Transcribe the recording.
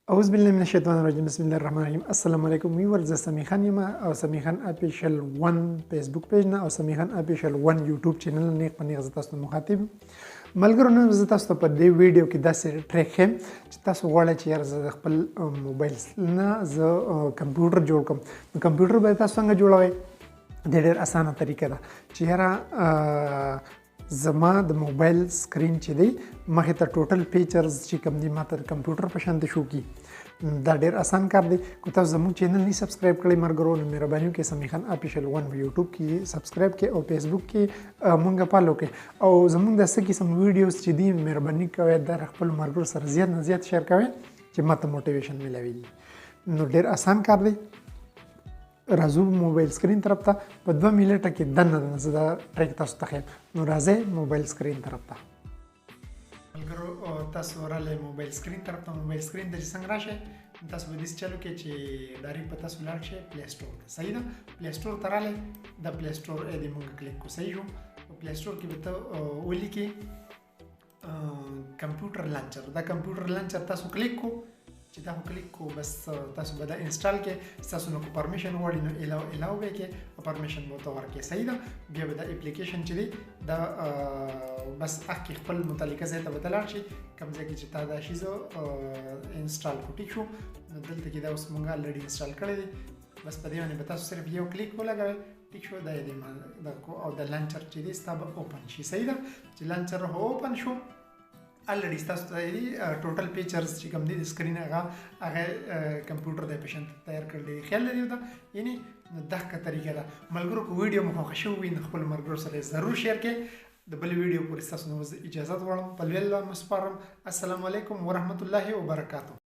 أعوذ بالله من الشیطان الرجیم بسم الله الرحمن الرحیم السلام علیکم ویور زه سمیع خان یم او سمیع خان افیشل 1 فیسبوک پیج نه او سمیع خان افیشل 1 یوټیوب چینل نه په نیغه تاسو ته مخاطب ملګرو نن زه تاسو ته په دې ویډیو کې داسې ټریک ښیم چې تاسو غواړئ چې یار زه خپل موبایل نه زه کمپیوټر جوړ کړم نو کمپیوټر به تاسو څنګه جوړوئ د ډېر اسانه طریقه ده چې یاره زما د موبایل سکرین چې دی مخې ته ټوټل فیچرز چې کوم دي ماته د کمپیوټر په شان شو کی دا ډېر آسان کار دی کو تاسو زموږ چینل نه سبسکرایب کړئ ملګرو نو مهرباني وکړئ سمیع خان افیشل 1 په یوټیوب کې سبسکرایب کړئ او فیسبوک کې مونږ فالو کړئ او زموږ د څه قسم ویډیوز چې دي مهرباني کوئ د خپل ملګرو سره زیات نه زیات شیر کوئ چې ماته موټیویشن ملوي نو ډېر آسان کار دی راځو موبایل سکرین طرف ته په 2 منټه کې دننه زه دا ټریک تاسو ته ښیم نو راځئ موبایل سکرین طرف ته ملګرو تاسو راغلی موبایل سکرین طرف ته موبایل سکرین ته چې څنګه راشئ تاسو به داسې چلو کې چې ډایرکټ په تاسو لاړ شئ پلی سټور ته صحیح ده پلی سټور ته راغلی د پلی سټور دې مونږ کلیک کو صحیح شو په پلی سټور کې به ته ولیکئ کمپیوټر لانچر دا کمپیوټر لانچر تاسو کلیک کو چې دا کلیک کو بس تاسو به دا انسټال کې تاسو نو پرمیشن وړي نو الاو به کې پرمیشن مو ته ورکې صحیح ده بیا به دا اپلیکیشن چې دی دا بس اخی خپل متعلقه ځای ته بدلار شي کوم ځای کې چې تا دا شي زه انسټال کو ټیک شو نو دلته کې دا اوس مونږ الریډي انسټال کړی دی بس په دې باندې به تاسو صرف یو کلیک ولګوئ ټیک شو دا دې او د لانچر چې دی ستا به اوپن شي صحیح ده چې لانچر اوپن شو الریډي تاسو ته ټوټل فیچرز چې کوم دي د سکرین هغه کمپیوټر د پیشنټ تیار کړل خیال لري دا یعنی دغه طریقه ده ملګرو کو ویډیو مو خوښ شو وي خپل مرګرو سره ضرور شیر کړئ د بل ویډیو پورې تاسو نو اجازه غواړم په لوی الله مسپارم السلام علیکم ورحمت الله وبرکاته